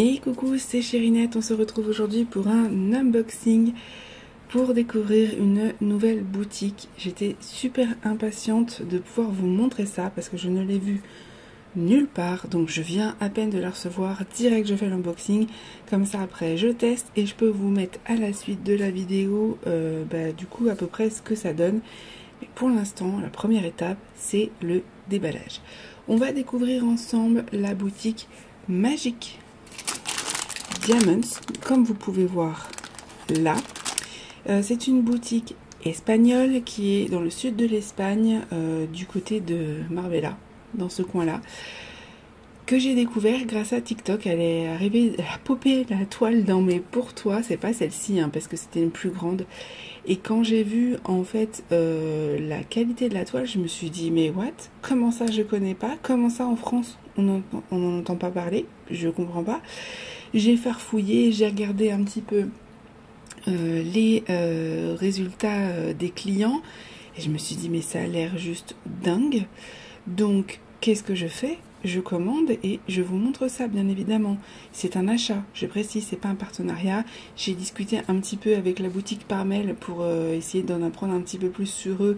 Et coucou, c'est Chérinette, on se retrouve aujourd'hui pour un unboxing pour découvrir une nouvelle boutique. J'étais super impatiente de pouvoir vous montrer ça parce que je ne l'ai vu nulle part, donc je viens à peine de la recevoir, direct je fais l'unboxing, comme ça après je teste et je peux vous mettre à la suite de la vidéo du coup à peu près ce que ça donne. Mais pour l'instant, la première étape c'est le déballage. On va découvrir ensemble la boutique Magic Diamonds, comme vous pouvez voir là. C'est une boutique espagnole qui est dans le sud de l'Espagne, du côté de Marbella, dans ce coin-là, que j'ai découvert grâce à TikTok. Elle est arrivée, elle a popé la toile dans mes pour toi, c'est pas celle-ci, hein, parce que c'était une plus grande. Et quand j'ai vu en fait la qualité de la toile, je me suis dit mais what? Comment ça je connais pas? Comment ça en France on n'en entend pas parler? Je comprends pas. J'ai farfouillé, j'ai regardé un petit peu les résultats des clients et je me suis dit mais ça a l'air juste dingue. Donc qu'est-ce que je fais? Je commande et je vous montre ça, bien évidemment. C'est un achat, je précise, c'est pas un partenariat. J'ai discuté un petit peu avec la boutique par mail pour essayer d'en apprendre un petit peu plus sur eux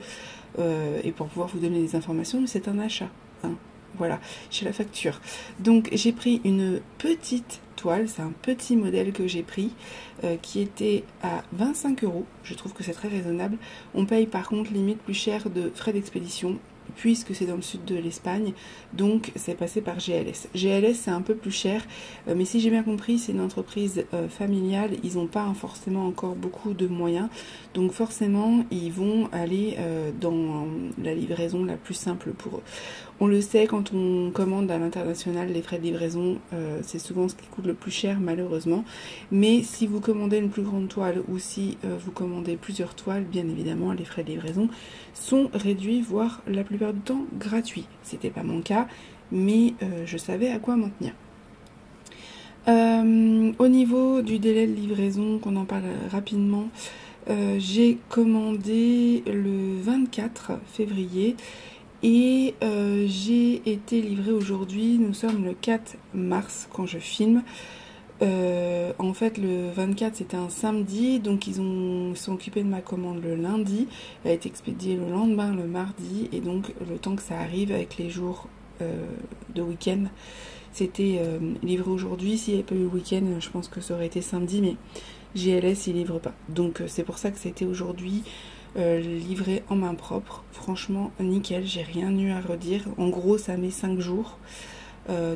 et pour pouvoir vous donner des informations, mais c'est un achat, hein. Voilà, j'ai la facture. Donc j'ai pris une petite toile, c'est un petit modèle que j'ai pris qui était à 25 €. Je trouve que c'est très raisonnable. On paye par contre limite plus cher de frais d'expédition puisque c'est dans le sud de l'Espagne, donc c'est passé par GLS. GLS c'est un peu plus cher, mais si j'ai bien compris c'est une entreprise familiale, ils n'ont pas forcément encore beaucoup de moyens, donc forcément ils vont aller dans la livraison la plus simple pour eux. On le sait, quand on commande à l'international, les frais de livraison, c'est souvent ce qui coûte le plus cher malheureusement. Mais si vous commandez une plus grande toile ou si vous commandez plusieurs toiles, bien évidemment, les frais de livraison sont réduits, voire la plupart du temps gratuits. C'était pas mon cas, mais je savais à quoi m'en tenir. Au niveau du délai de livraison, qu'on en parle rapidement, j'ai commandé le 24 février. Et j'ai été livrée aujourd'hui, nous sommes le 4 mars quand je filme. En fait le 24 c'était un samedi, donc ils sont occupés de ma commande le lundi. Elle a été expédiée le lendemain, le mardi, et donc le temps que ça arrive avec les jours de week-end, c'était livré aujourd'hui. S'il n'y avait pas eu le week-end, je pense que ça aurait été samedi, mais GLS il livre pas. Donc c'est pour ça que c'était aujourd'hui. Livré en main propre, franchement nickel, j'ai rien eu à redire. En gros ça met 5 jours,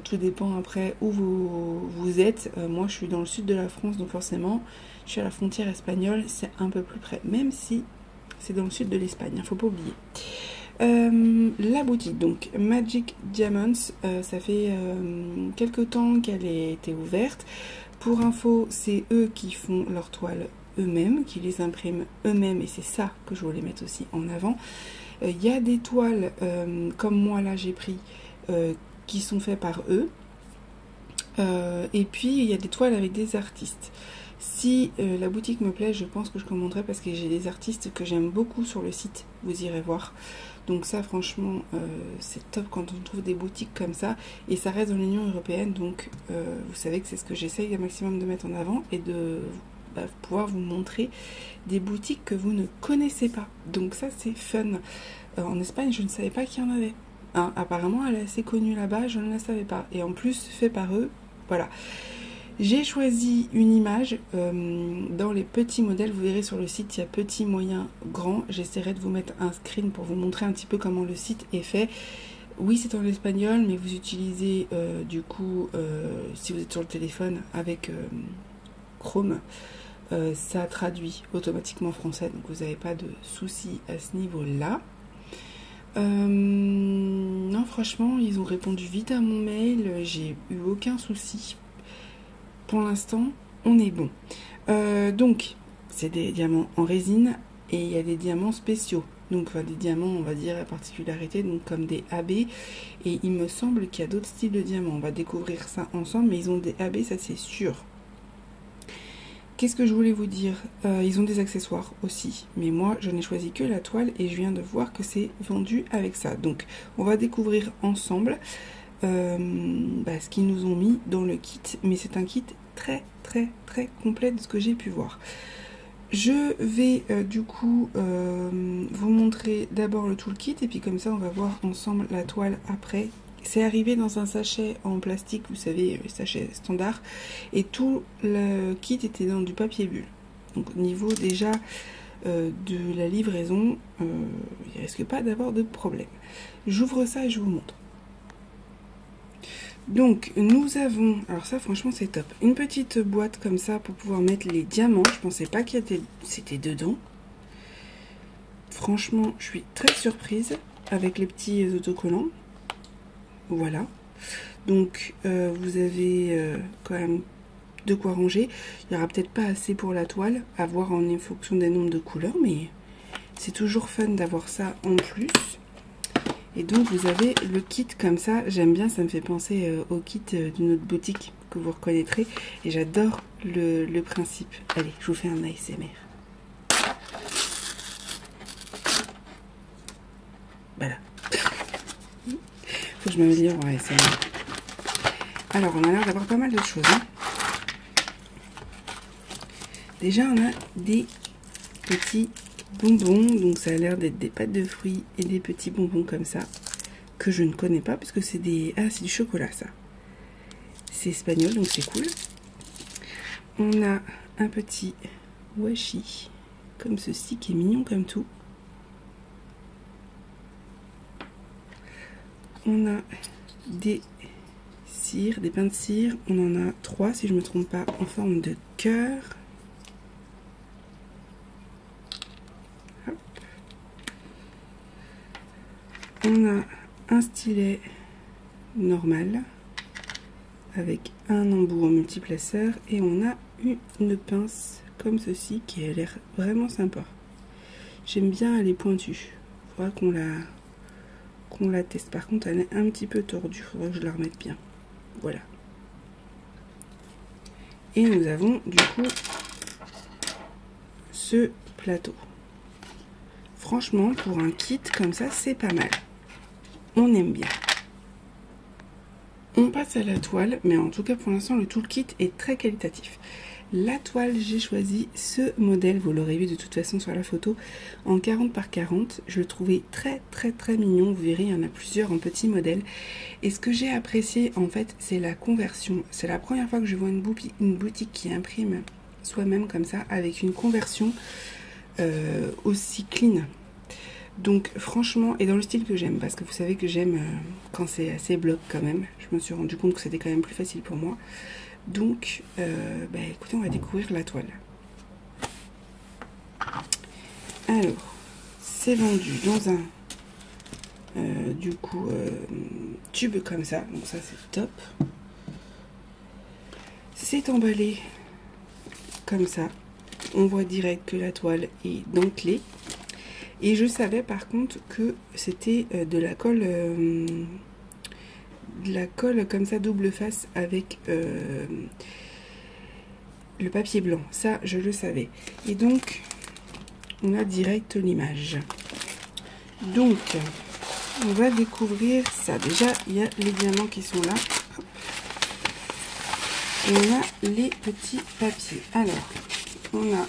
tout dépend après où vous êtes. Moi je suis dans le sud de la France, donc forcément je suis à la frontière espagnole, c'est un peu plus près, même si c'est dans le sud de l'Espagne, hein, faut pas oublier. La boutique donc Magic Diamonds, ça fait quelques temps qu'elle a été ouverte. Pour info, c'est eux qui font leurs toiles eux-mêmes, qui les impriment eux-mêmes, et c'est ça que je voulais mettre aussi en avant. Il y a des toiles comme moi là j'ai pris qui sont faites par eux, et puis il y a des toiles avec des artistes. Si la boutique me plaît, je pense que je commanderai parce que j'ai des artistes que j'aime beaucoup sur le site, vous irez voir. Donc ça franchement c'est top quand on trouve des boutiques comme ça, et ça reste dans l'Union Européenne, donc vous savez que c'est ce que j'essaye un maximum de mettre en avant et de pouvoir vous montrer des boutiques que vous ne connaissez pas. Donc ça c'est fun. En Espagne je ne savais pas qu'il y en avait. Hein, apparemment elle est assez connue là-bas, je ne la savais pas. Et en plus fait par eux, voilà. J'ai choisi une image dans les petits modèles, vous verrez sur le site il y a petit, moyen, grand. J'essaierai de vous mettre un screen pour vous montrer un petit peu comment le site est fait. Oui c'est en espagnol, mais vous utilisez du coup si vous êtes sur le téléphone avec Chrome, ça traduit automatiquement français, donc vous n'avez pas de soucis à ce niveau là. Non franchement ils ont répondu vite à mon mail, j'ai eu aucun souci pour l'instant, on est bon. Donc c'est des diamants en résine et il y a des diamants spéciaux, donc des diamants on va dire à particularité, donc comme des AB, et il me semble qu'il y a d'autres styles de diamants, on va découvrir ça ensemble, mais ils ont des AB, ça c'est sûr. Qu'est-ce que je voulais vous dire? Ils ont des accessoires aussi, mais moi je n'ai choisi que la toile et je viens de voir que c'est vendu avec ça. Donc on va découvrir ensemble. ce qu'ils nous ont mis dans le kit, mais c'est un kit très complet de ce que j'ai pu voir. Je vais du coup vous montrer d'abord le toolkit et puis comme ça on va voir ensemble la toile après. C'est arrivé dans un sachet en plastique, vous savez, le sachet standard, et tout le kit était dans du papier bulle. Donc au niveau déjà de la livraison, il risque pas d'avoir de problème. J'ouvre ça et je vous montre. Donc nous avons, alors ça franchement c'est top, une petite boîte comme ça pour pouvoir mettre les diamants. Je pensais pas qu'il y avait, c'était dedans. Franchement je suis très surprise avec les petits autocollants. Voilà, donc vous avez quand même de quoi ranger. Il n'y aura peut-être pas assez pour la toile, à voir en fonction des nombres de couleurs, mais c'est toujours fun d'avoir ça en plus. Et donc vous avez le kit comme ça, j'aime bien, ça me fait penser au kit d'une autre boutique que vous reconnaîtrez. Et j'adore le principe. Allez, je vous fais un ASMR. Voilà. Faut que je m'améliore en ASMR. Alors on a l'air d'avoir pas mal de choses. Hein. Déjà on a des petits bonbons, donc ça a l'air d'être des pâtes de fruits et des petits bonbons comme ça que je ne connais pas parce que c'est des... Ah, c'est du chocolat ça. C'est espagnol donc c'est cool. On a un petit washi comme ceci qui est mignon comme tout. On a des cires, des pains de cire. On en a 3 si je ne me trompe pas en forme de cœur. On a un stylet normal avec un embout en multiplaceur et on a une pince comme ceci qui a l'air vraiment sympa. J'aime bien, elle est pointue. Il faudra qu'on la teste. Par contre, elle est un petit peu tordue. Il faudra que je la remette bien. Voilà. Et nous avons du coup ce plateau. Franchement, pour un kit comme ça, c'est pas mal. On aime bien. On passe à la toile, mais en tout cas pour l'instant le toolkit est très qualitatif. La toile, j'ai choisi ce modèle, vous l'aurez vu de toute façon sur la photo, en 40 par 40. Je le trouvais très mignon, vous verrez il y en a plusieurs en petits modèles. Et ce que j'ai apprécié en fait c'est la conversion. C'est la première fois que je vois une boutique qui imprime soi-même comme ça, avec une conversion aussi clean. Donc franchement, et dans le style que j'aime, parce que vous savez que j'aime quand c'est assez bloc quand même, je me suis rendu compte que c'était quand même plus facile pour moi. Donc, écoutez, on va découvrir la toile. Alors, c'est vendu dans un, tube comme ça, donc ça c'est top. C'est emballé comme ça, on voit direct que la toile est dentelée. Et je savais par contre que c'était de la colle comme ça double face avec le papier blanc. Ça, je le savais. Et donc, on a direct l'image. Donc, on va découvrir ça. Déjà, il y a les diamants qui sont là. Et on a les petits papiers. Alors, on a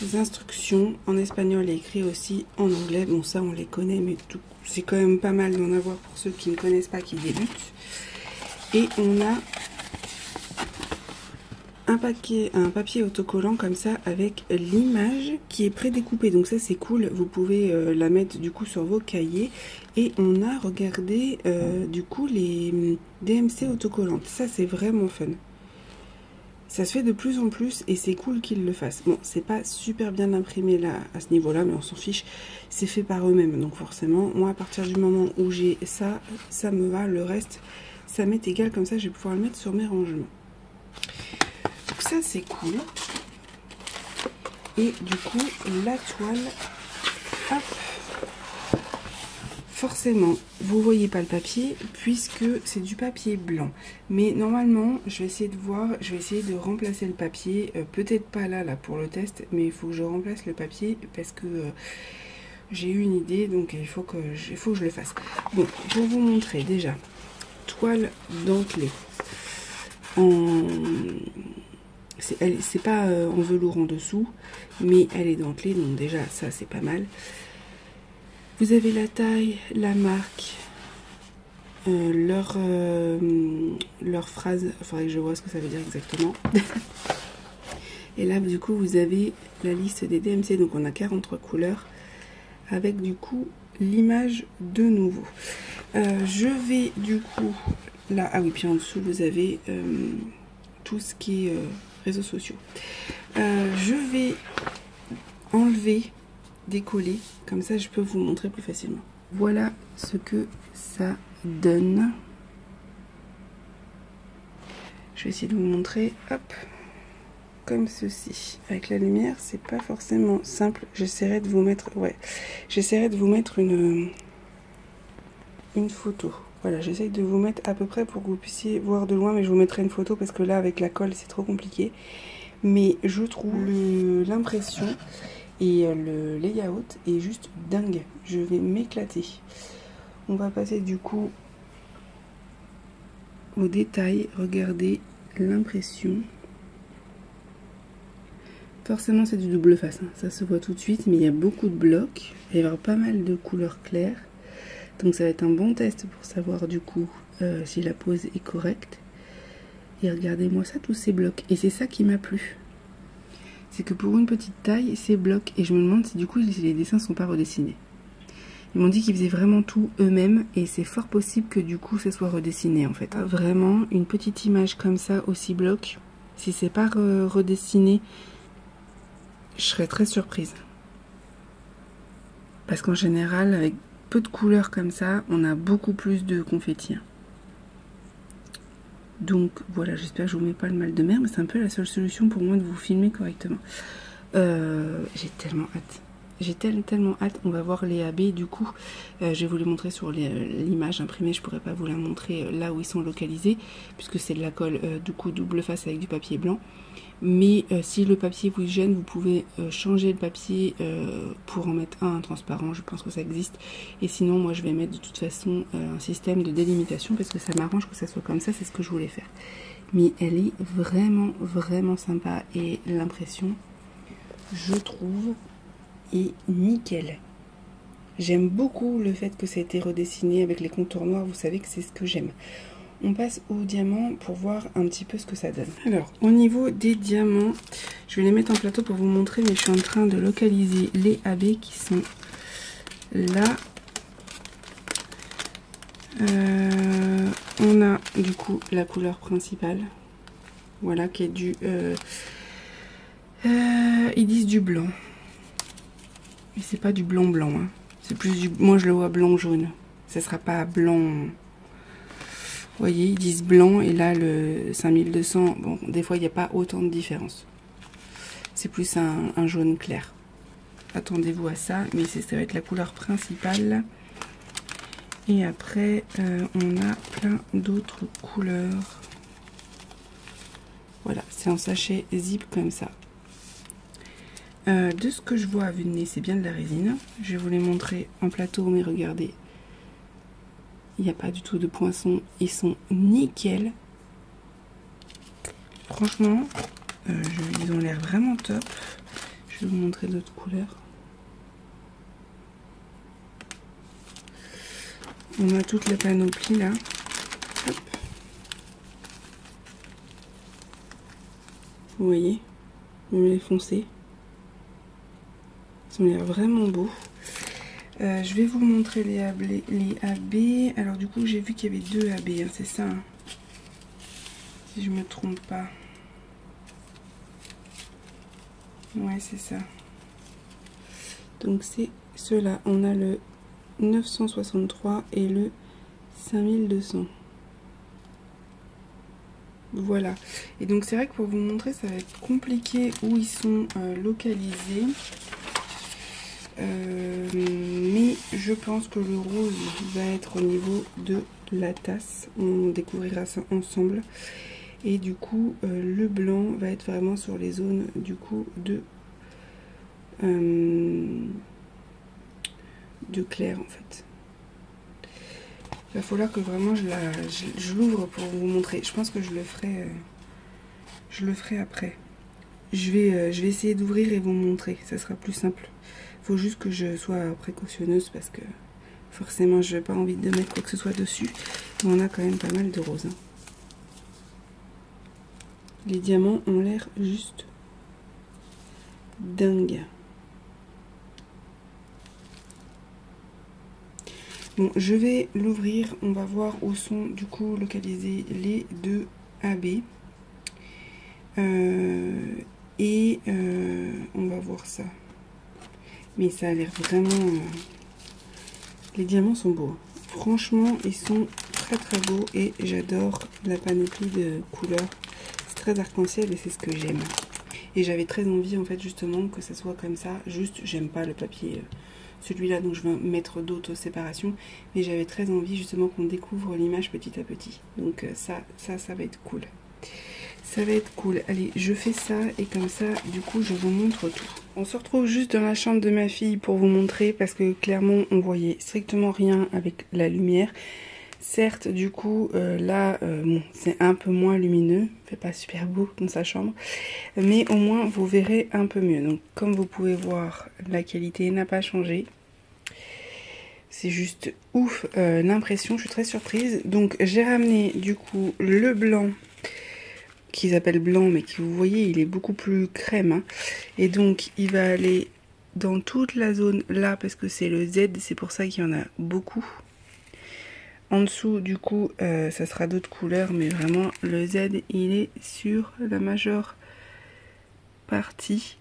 les instructions en espagnol et écrit aussi en anglais. Bon, ça on les connaît, mais c'est quand même pas mal d'en avoir pour ceux qui ne connaissent pas, qui débutent. Et on a un papier autocollant comme ça avec l'image qui est prédécoupée. Donc ça c'est cool, vous pouvez la mettre du coup sur vos cahiers. Et on a regardé du coup les DMC autocollantes. Ça c'est vraiment fun. Ça se fait de plus en plus et c'est cool qu'ils le fassent. Bon, c'est pas super bien imprimé là à ce niveau-là, mais on s'en fiche. C'est fait par eux-mêmes, donc forcément, moi à partir du moment où j'ai ça, ça me va. Le reste, ça m'est égal, comme ça je vais pouvoir le mettre sur mes rangements. Donc ça c'est cool. Et du coup, la toile, hop. Forcément, vous voyez pas le papier puisque c'est du papier blanc. Mais normalement, je vais essayer de voir, je vais essayer de remplacer le papier. Peut-être pas là pour le test, mais il faut que je remplace le papier parce que j'ai eu une idée, donc il faut que je le fasse. Bon, pour vous montrer déjà, toile dentelée. C'est pas en velours en dessous, mais elle est dentelée, donc déjà ça c'est pas mal. Vous avez la taille, la marque, leur phrase, il faudrait que je vois ce que ça veut dire exactement. Et là du coup vous avez la liste des DMC, donc on a 43 couleurs, avec du coup l'image de nouveau. Je vais du coup là, ah oui, puis en dessous vous avez tout ce qui est réseaux sociaux. Je vais enlever, décoller, comme ça je peux vous montrer plus facilement. Voilà ce que ça donne. Je vais essayer de vous montrer, hop, comme ceci. Avec la lumière, c'est pas forcément simple. J'essaierai de vous mettre, j'essaierai de vous mettre une photo. Voilà, j'essaye de vous mettre à peu près pour que vous puissiez voir de loin, mais je vous mettrai une photo parce que là, avec la colle, c'est trop compliqué. Mais je trouve l'impression et le layout est juste dingue. Je vais m'éclater. On va passer du coup au détail. Regardez l'impression. Forcément, c'est du double face, hein. Ça se voit tout de suite, mais il y a beaucoup de blocs. Il va y avoir pas mal de couleurs claires. Donc ça va être un bon test pour savoir du coup si la pose est correcte. Et regardez-moi ça, tous ces blocs. Et c'est ça qui m'a plu. C'est que pour une petite taille, ces blocs. Et je me demande si du coup les dessins ne sont pas redessinés. Ils m'ont dit qu'ils faisaient vraiment tout eux-mêmes. Et c'est fort possible que du coup ça soit redessiné en fait. Vraiment, une petite image comme ça, aussi bloc. Si c'est pas redessiné, je serais très surprise. Parce qu'en général, avec peu de couleurs comme ça, on a beaucoup plus de confetti. Donc voilà, j'espère que je vous mets pas le mal de mer, mais c'est un peu la seule solution pour moi de vous filmer correctement. J'ai tellement hâte. J'ai tellement hâte. On va voir les AB du coup. Je vais vous les montrer sur l'image imprimée. Je pourrais pas vous la montrer là où ils sont localisés, puisque c'est de la colle du coup double face avec du papier blanc. Mais si le papier vous gêne, vous pouvez changer le papier pour en mettre un transparent. Je pense que ça existe. Et sinon, moi, je vais mettre de toute façon un système de délimitation parce que ça m'arrange que ça soit comme ça. C'est ce que je voulais faire. Mais elle est vraiment sympa. Et l'impression, je trouve, est nickel. J'aime beaucoup le fait que ça a été redessiné avec les contours noirs. Vous savez que c'est ce que j'aime. On passe au diamant pour voir un petit peu ce que ça donne. Alors, au niveau des diamants, je vais les mettre en plateau pour vous montrer, mais je suis en train de localiser les AB qui sont là. On a du coup la couleur principale, voilà, qui est du... ils disent du blanc. Mais c'est pas du blanc, hein. C'est plus du... Moi, je le vois blanc-jaune. Ça sera pas blanc... Vous voyez, ils disent blanc et là le 5200, bon, des fois il n'y a pas autant de différence. C'est plus un jaune clair. Attendez-vous à ça, mais ça va être la couleur principale. Et après, on a plein d'autres couleurs. Voilà, c'est un sachet zip comme ça. De ce que je vois à vue de nez, c'est bien de la résine. Je vais vous les montrer en plateau, mais regardez. Il n'y a pas du tout de poinçons, ils sont nickel. Franchement, ils ont l'air vraiment top. Je vais vous montrer d'autres couleurs. On a toute la panoplie là. Hop. Vous voyez, même les foncés. Ils ont l'air vraiment beaux. Je vais vous montrer les AB. Alors du coup j'ai vu qu'il y avait deux AB, hein, c'est ça, hein, si je me trompe pas. Ouais, c'est ça. Donc c'est ceux-là. On a le 963 et le 5200. Voilà. Et donc c'est vrai que pour vous montrer, ça va être compliqué où ils sont localisés. Mais je pense que le rose va être au niveau de la tasse. On découvrira ça ensemble. Et du coup, le blanc va être vraiment sur les zones du coup de de clair en fait. Il va falloir que vraiment je l'ouvre pour vous montrer. Je pense que je le ferai après. Je vais essayer d'ouvrir et vous montrer, ça sera plus simple. Il faut juste que je sois précautionneuse parce que forcément je n'ai pas envie de mettre quoi que ce soit dessus. Mais on a quand même pas mal de roses. Hein. Les diamants ont l'air juste dingue. Bon, je vais l'ouvrir, on va voir où sont du coup localisés les deux AB. On va voir ça. Mais ça a l'air vraiment... Les diamants sont beaux. Franchement, ils sont très très beaux et j'adore la panoplie de couleurs. C'est très arc-en-ciel et c'est ce que j'aime. Et j'avais très envie en fait justement que ça soit comme ça. Juste, j'aime pas le papier... celui-là, donc je vais mettre d'autres séparations, mais j'avais très envie justement qu'on découvre l'image petit à petit. Donc ça va être cool. Ça va être cool. Allez, je fais ça et comme ça, du coup, je vous montre tout. On se retrouve juste dans la chambre de ma fille pour vous montrer parce que clairement, on voyait strictement rien avec la lumière. Certes, du coup, là, bon, c'est un peu moins lumineux, il fait pas super beau dans sa chambre, mais au moins, vous verrez un peu mieux. Donc, comme vous pouvez voir, la qualité n'a pas changé. C'est juste ouf l'impression, je suis très surprise. Donc, j'ai ramené, du coup, le blanc, qu'ils appellent blanc, mais qui, vous voyez, il est beaucoup plus crème. Hein. Et donc, il va aller dans toute la zone là, parce que c'est le Z, c'est pour ça qu'il y en a beaucoup. En dessous, du coup, ça sera d'autres couleurs, mais vraiment, le Z, il est sur la majeure partie.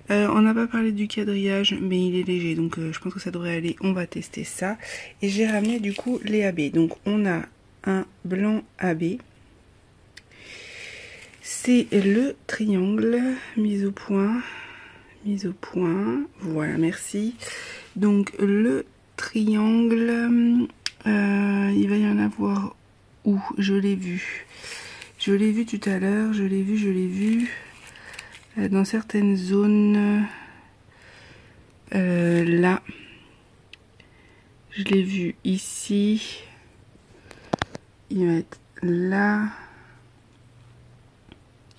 On n'a pas parlé du quadrillage, mais il est léger, donc je pense que ça devrait aller. On va tester ça. Et j'ai ramené, du coup, les AB. Donc, on a un blanc AB. C'est le triangle mis au point. Mis au point. Voilà, merci. Donc, le triangle... il va y en avoir où? Je l'ai vu. Je l'ai vu tout à l'heure. Je l'ai vu. Dans certaines zones. Là. Je l'ai vu ici. Il va être là.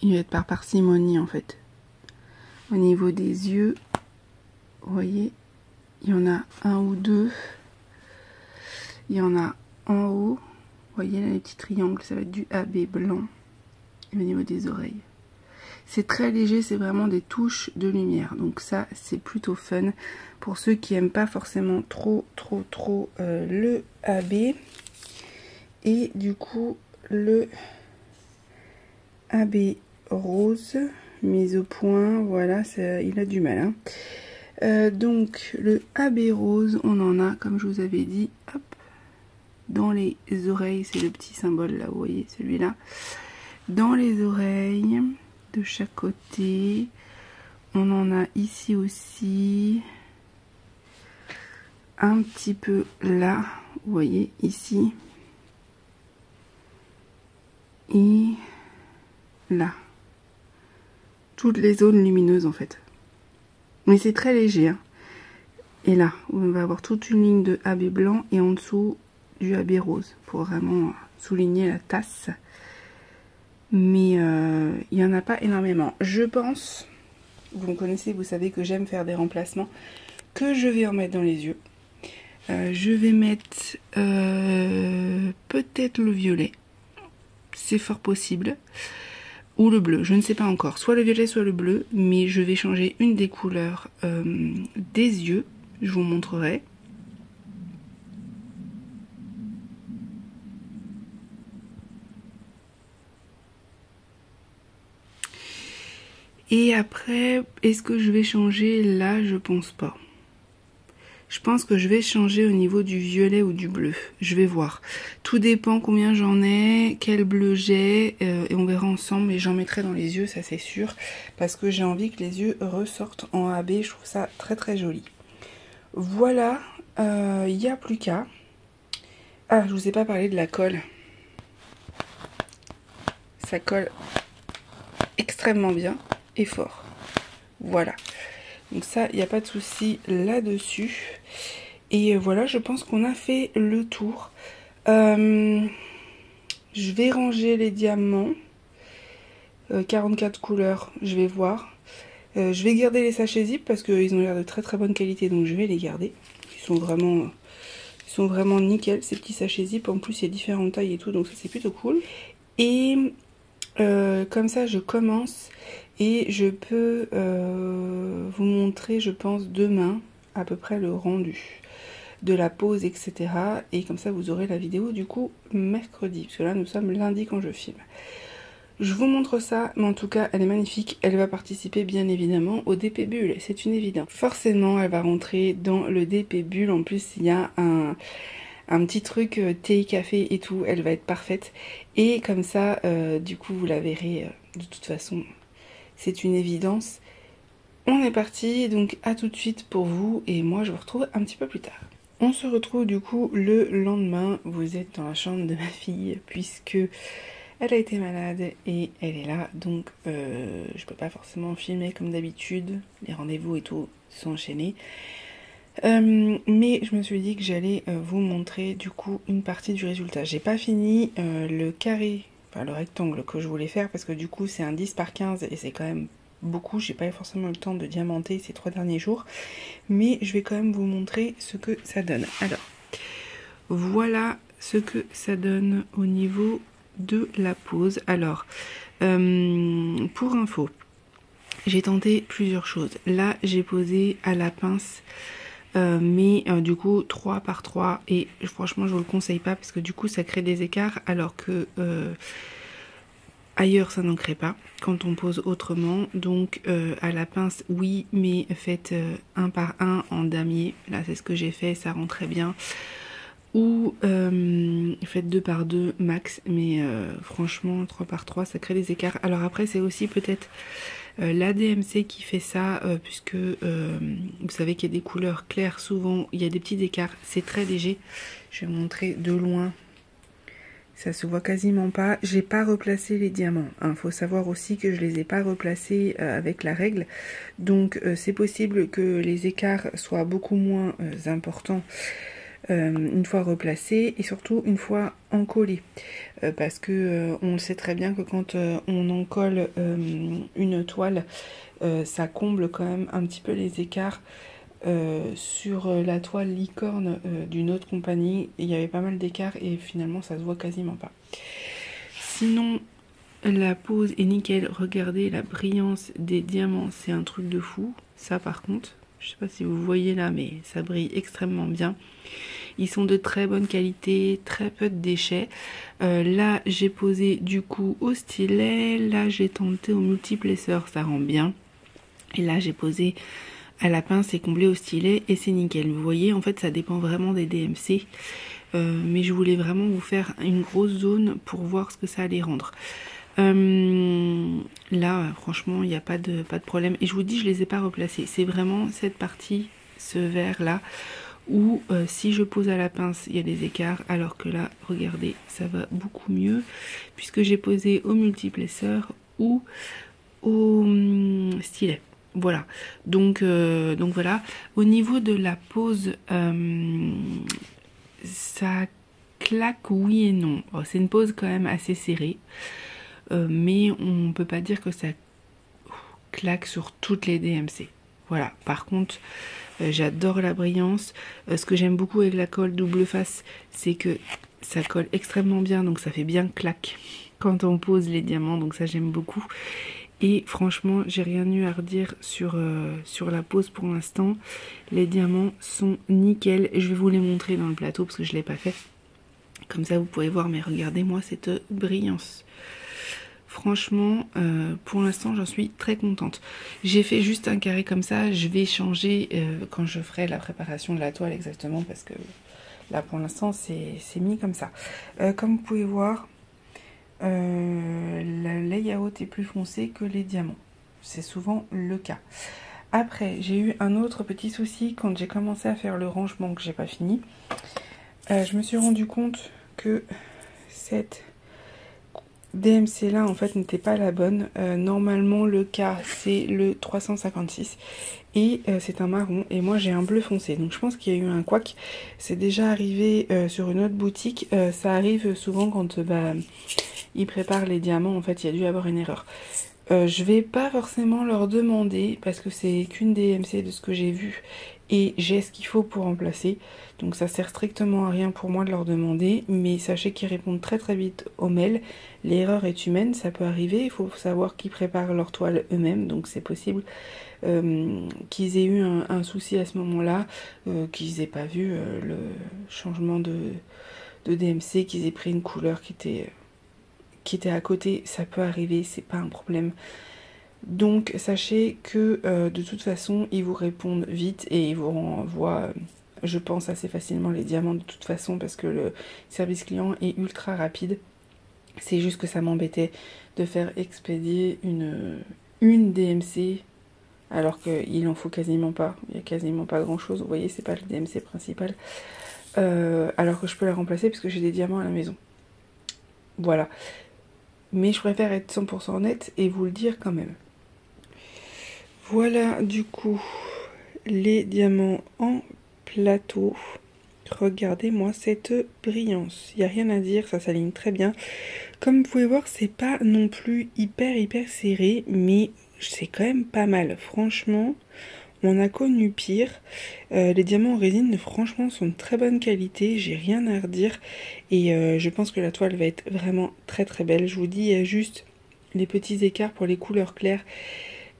Il va être par parcimonie en fait. Au niveau des yeux. Vous voyez. Il y en a un ou deux. Il y en a en haut, vous voyez là les petits triangles, ça va être du AB blanc. Et au niveau des oreilles. C'est très léger, c'est vraiment des touches de lumière. Donc ça, c'est plutôt fun pour ceux qui n'aiment pas forcément trop le AB. Et du coup, le AB rose, mis au point, voilà, ça, il a du mal. Hein. Donc le AB rose, on en a, comme je vous avais dit, hop. Dans les oreilles, c'est le petit symbole là, vous voyez, celui-là. Dans les oreilles, de chaque côté. On en a ici aussi. Un petit peu là, vous voyez, ici. Et là. Toutes les zones lumineuses en fait. Mais c'est très léger. Hein. Et là, on va avoir toute une ligne de AB blanc et en dessous du AB rose pour vraiment souligner la tasse, mais il n'y en a pas énormément. Je pense, vous me connaissez, vous savez que j'aime faire des remplacements, que je vais en mettre dans les yeux. Je vais mettre peut-être le violet, c'est fort possible, ou le bleu, je ne sais pas encore, soit le violet soit le bleu, mais je vais changer une des couleurs des yeux, je vous montrerai. Et après, est-ce que je vais changer? Là, je pense pas. Je pense que je vais changer au niveau du violet ou du bleu. Je vais voir. Tout dépend combien j'en ai, quel bleu j'ai, et on verra ensemble. Et j'en mettrai dans les yeux, ça c'est sûr. Parce que j'ai envie que les yeux ressortent en AB. Je trouve ça très très joli. Voilà, il n'y a plus qu'à. Ah, je vous ai pas parlé de la colle. Ça colle extrêmement bien. Et fort. Voilà. Donc ça, il n'y a pas de souci là-dessus. Et voilà, je pense qu'on a fait le tour. Je vais ranger les diamants. 44 couleurs, je vais voir. Je vais garder les sachets zip parce qu'ils ont l'air de très très bonne qualité, donc je vais les garder. Ils sont vraiment nickel ces petits sachets zip. En plus il y a différentes tailles et tout, donc ça c'est plutôt cool. Et comme ça je commence et je peux vous montrer, je pense demain à peu près le rendu de la pause, etc. Et comme ça vous aurez la vidéo du coup mercredi, parce que là nous sommes lundi quand je filme. Je vous montre ça, mais en tout cas elle est magnifique. Elle va participer bien évidemment au DP Bulle, c'est une évidence. Forcément elle va rentrer dans le DP Bulle. En plus il y a un petit truc thé, café et tout, elle va être parfaite. Et comme ça du coup vous la verrez, de toute façon c'est une évidence. On est parti, donc à tout de suite pour vous, et moi je vous retrouve un petit peu plus tard. On se retrouve du coup le lendemain. Vous êtes dans la chambre de ma fille puisque elle a été malade et elle est là, donc je peux pas forcément filmer comme d'habitude, les rendez-vous et tout sont enchaînés. Mais je me suis dit que j'allais vous montrer du coup une partie du résultat. J'ai pas fini le carré, enfin le rectangle que je voulais faire parce que du coup c'est un 10 par 15 et c'est quand même beaucoup. J'ai pas eu forcément le temps de diamanter ces 3 derniers jours, mais je vais quand même vous montrer ce que ça donne. Alors voilà ce que ça donne au niveau de la pose. Alors pour info, j'ai tenté plusieurs choses. Là j'ai posé à la pince, mais du coup 3 par 3 et franchement je vous le conseille pas parce que du coup ça crée des écarts alors que ailleurs ça n'en crée pas quand on pose autrement. Donc à la pince oui, mais faites 1 par 1 en damier. Là c'est ce que j'ai fait, ça rend très bien. Ou faites 2 par 2 max, mais franchement 3 par 3 ça crée des écarts. Alors après c'est aussi peut-être la DMC qui fait ça, puisque vous savez qu'il y a des couleurs claires, souvent il y a des petits écarts, c'est très léger. Je vais montrer de loin, ça se voit quasiment pas. J'ai pas replacé les diamants, hein. Faut savoir aussi que je les ai pas replacés avec la règle, donc c'est possible que les écarts soient beaucoup moins importants une fois replacé et surtout une fois encollé, parce que on le sait très bien que quand on encolle une toile, ça comble quand même un petit peu les écarts. Sur la toile licorne d'une autre compagnie, il y avait pas mal d'écarts et finalement ça se voit quasiment pas. Sinon la pose est nickel. Regardez la brillance des diamants, c'est un truc de fou. Ça par contre, je sais pas si vous voyez là, mais ça brille extrêmement bien. Ils sont de très bonne qualité, très peu de déchets. Là j'ai posé du coup au stylet, là j'ai tenté au multiplesseur, ça rend bien. Et là j'ai posé à la pince et comblé au stylet et c'est nickel. Vous voyez, en fait ça dépend vraiment des DMC. Mais je voulais vraiment vous faire une grosse zone pour voir ce que ça allait rendre. Là franchement il n'y a pas de problème. Et je vous dis, je les ai pas replacés. C'est vraiment cette partie, ce vert là, où si je pose à la pince il y a des écarts, alors que là regardez ça va beaucoup mieux puisque j'ai posé au multiplesseur ou au stylet. Voilà, donc voilà. Au niveau de la pose, ça claque oui et non. C'est une pose quand même assez serrée, mais on peut pas dire que ça claque sur toutes les DMC. Voilà, par contre j'adore la brillance. Ce que j'aime beaucoup avec la colle double face, c'est que ça colle extrêmement bien, donc ça fait bien claque quand on pose les diamants, donc ça j'aime beaucoup. Et franchement j'ai rien eu à redire sur la pose pour l'instant. Les diamants sont nickel. Je vais vous les montrer dans le plateau parce que je ne l'ai pas fait, comme ça vous pouvez voir. Mais regardez moi cette brillance. Franchement pour l'instant j'en suis très contente. J'ai fait juste un carré comme ça. Je vais changer quand je ferai la préparation de la toile exactement, parce que là pour l'instant c'est mis comme ça. Comme vous pouvez voir, le layout est plus foncé que les diamants, c'est souvent le cas. Après j'ai eu un autre petit souci quand j'ai commencé à faire le rangement que j'ai pas fini. Je me suis rendu compte que cette DMC là en fait n'était pas la bonne. Normalement le cas c'est le 356 et c'est un marron et moi j'ai un bleu foncé. Donc je pense qu'il y a eu un couac. C'est déjà arrivé sur une autre boutique. Ça arrive souvent quand ils préparent les diamants. En fait il y a dû y avoir une erreur. Je vais pas forcément leur demander parce que c'est qu'une DMC de ce que j'ai vu et j'ai ce qu'il faut pour remplacer. Donc ça sert strictement à rien pour moi de leur demander, mais sachez qu'ils répondent très très vite aux mails. L'erreur est humaine, ça peut arriver, il faut savoir qu'ils préparent leur toile eux-mêmes, donc c'est possible qu'ils aient eu un souci à ce moment-là, qu'ils aient pas vu le changement de DMC, qu'ils aient pris une couleur qui était à côté, ça peut arriver, c'est pas un problème. Donc sachez que de toute façon ils vous répondent vite et ils vous renvoient je pense assez facilement les diamants de toute façon parce que le service client est ultra rapide. C'est juste que ça m'embêtait de faire expédier une DMC alors qu'il en faut quasiment pas, il y a quasiment pas grand chose, vous voyez c'est pas le DMC principal, alors que je peux la remplacer parce que j'ai des diamants à la maison. Voilà. Mais je préfère être 100% honnête et vous le dire quand même. Voilà du coup les diamants en plateau. Regardez-moi cette brillance. Il n'y a rien à dire, ça s'aligne très bien. Comme vous pouvez voir, c'est pas non plus hyper serré, mais c'est quand même pas mal. Franchement, on a connu pire. Les diamants en résine, franchement, sont de très bonne qualité. J'ai rien à redire. Et je pense que la toile va être vraiment très très belle. Je vous dis, il y a juste les petits écarts pour les couleurs claires.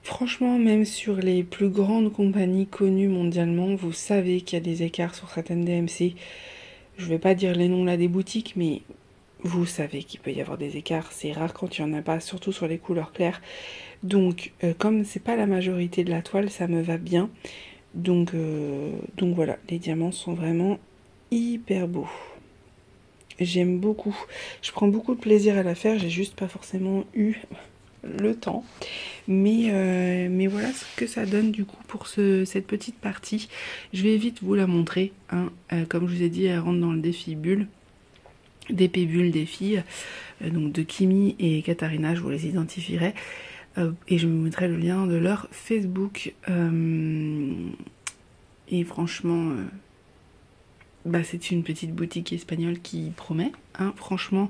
Franchement, même sur les plus grandes compagnies connues mondialement, vous savez qu'il y a des écarts sur certaines DMC. Je vais pas dire les noms là des boutiques, mais vous savez qu'il peut y avoir des écarts. C'est rare quand il n'y en a pas, surtout sur les couleurs claires. Donc, comme c'est pas la majorité de la toile, ça me va bien. Donc voilà, les diamants sont vraiment hyper beaux. J'aime beaucoup. Je prends beaucoup de plaisir à la faire, j'ai juste pas forcément eu le temps. Mais voilà ce que ça donne du coup pour cette petite partie. Je vais vite vous la montrer. Hein. Comme je vous ai dit, elle rentre dans le défi bulle. DP bulle des filles. Donc de Kimi et Katharina, je vous les identifierai. Et je vous mettrai le lien de leur Facebook. Et franchement, c'est une petite boutique espagnole qui promet. Hein. Franchement,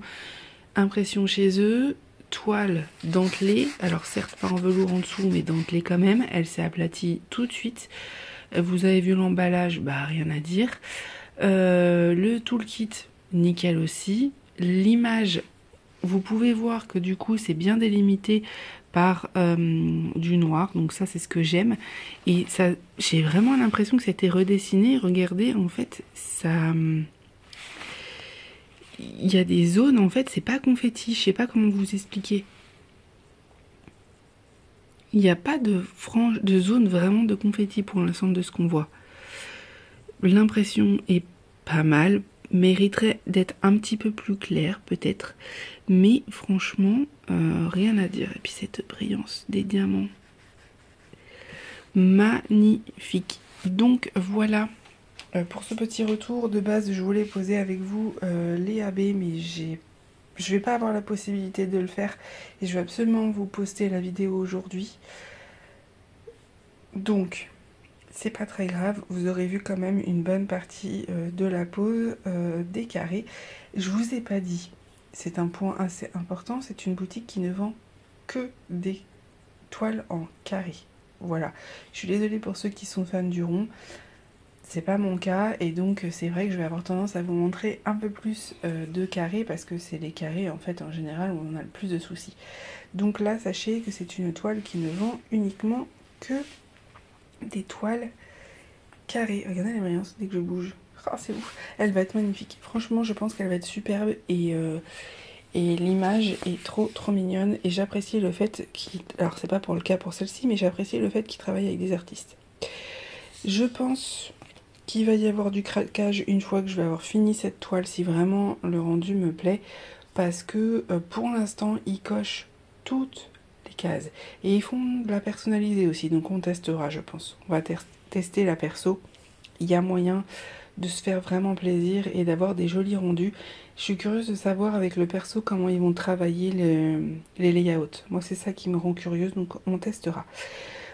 impression chez eux. Toile dentelée, alors certes pas en velours en dessous mais dentelée quand même, elle s'est aplatie tout de suite. Vous avez vu l'emballage, rien à dire. Le toolkit, nickel aussi. L'image, vous pouvez voir que du coup c'est bien délimité par du noir, donc ça c'est ce que j'aime. Et ça, j'ai vraiment l'impression que c'était redessiné. Regardez, en fait, ça... Il y a des zones, en fait, c'est pas confetti, je sais pas comment vous expliquer. Il n'y a pas de frange, de zone vraiment de confetti pour l'ensemble de ce qu'on voit. L'impression est pas mal, mériterait d'être un petit peu plus claire peut-être, mais franchement, rien à dire. Et puis cette brillance des diamants, magnifique. Donc voilà. Pour ce petit retour, de base, je voulais poser avec vous les AB, mais je vais pas avoir la possibilité de le faire et je vais absolument vous poster la vidéo aujourd'hui. Donc, c'est pas très grave, vous aurez vu quand même une bonne partie de la pose des carrés. Je vous ai pas dit, c'est un point assez important, c'est une boutique qui ne vend que des toiles en carré. Voilà, je suis désolée pour ceux qui sont fans du rond. C'est pas mon cas et donc c'est vrai que je vais avoir tendance à vous montrer un peu plus de carrés parce que c'est les carrés en fait en général où on a le plus de soucis. Donc là sachez que c'est une toile qui ne vend uniquement que des toiles carrées. Regardez la brillance dès que je bouge. Oh, c'est ouf. Elle va être magnifique. Franchement je pense qu'elle va être superbe et l'image est trop mignonne et j'apprécie le fait qu'il... Alors c'est pas pour le cas pour celle-ci mais j'apprécie le fait qu'il travaille avec des artistes. Je pense qu'il va y avoir du craquage une fois que je vais avoir fini cette toile si vraiment le rendu me plaît parce que pour l'instant ils cochent toutes les cases et ils font de la personnaliser aussi donc on testera je pense. On va tester la perso, il y a moyen de se faire vraiment plaisir et d'avoir des jolis rendus. Je suis curieuse de savoir avec le perso comment ils vont travailler les layouts. Moi c'est ça qui me rend curieuse, donc on testera.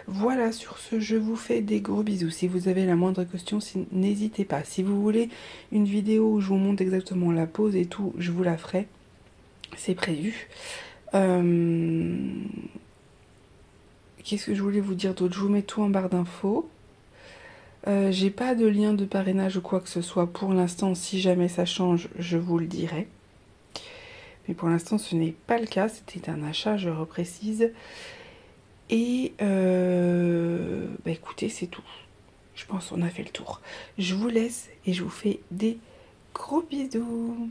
Voilà, sur ce, je vous fais des gros bisous. Si vous avez la moindre question, n'hésitez pas. Si vous voulez une vidéo où je vous montre exactement la pose et tout, je vous la ferai. C'est prévu. Qu'est-ce que je voulais vous dire d'autre? Je vous mets tout en barre d'infos. J'ai pas de lien de parrainage ou quoi que ce soit pour l'instant. Si jamais ça change, je vous le dirai. Mais pour l'instant, ce n'est pas le cas. C'était un achat, je reprécise. Et bah écoutez, c'est tout. Je pense qu'on a fait le tour. Je vous laisse et je vous fais des gros bisous.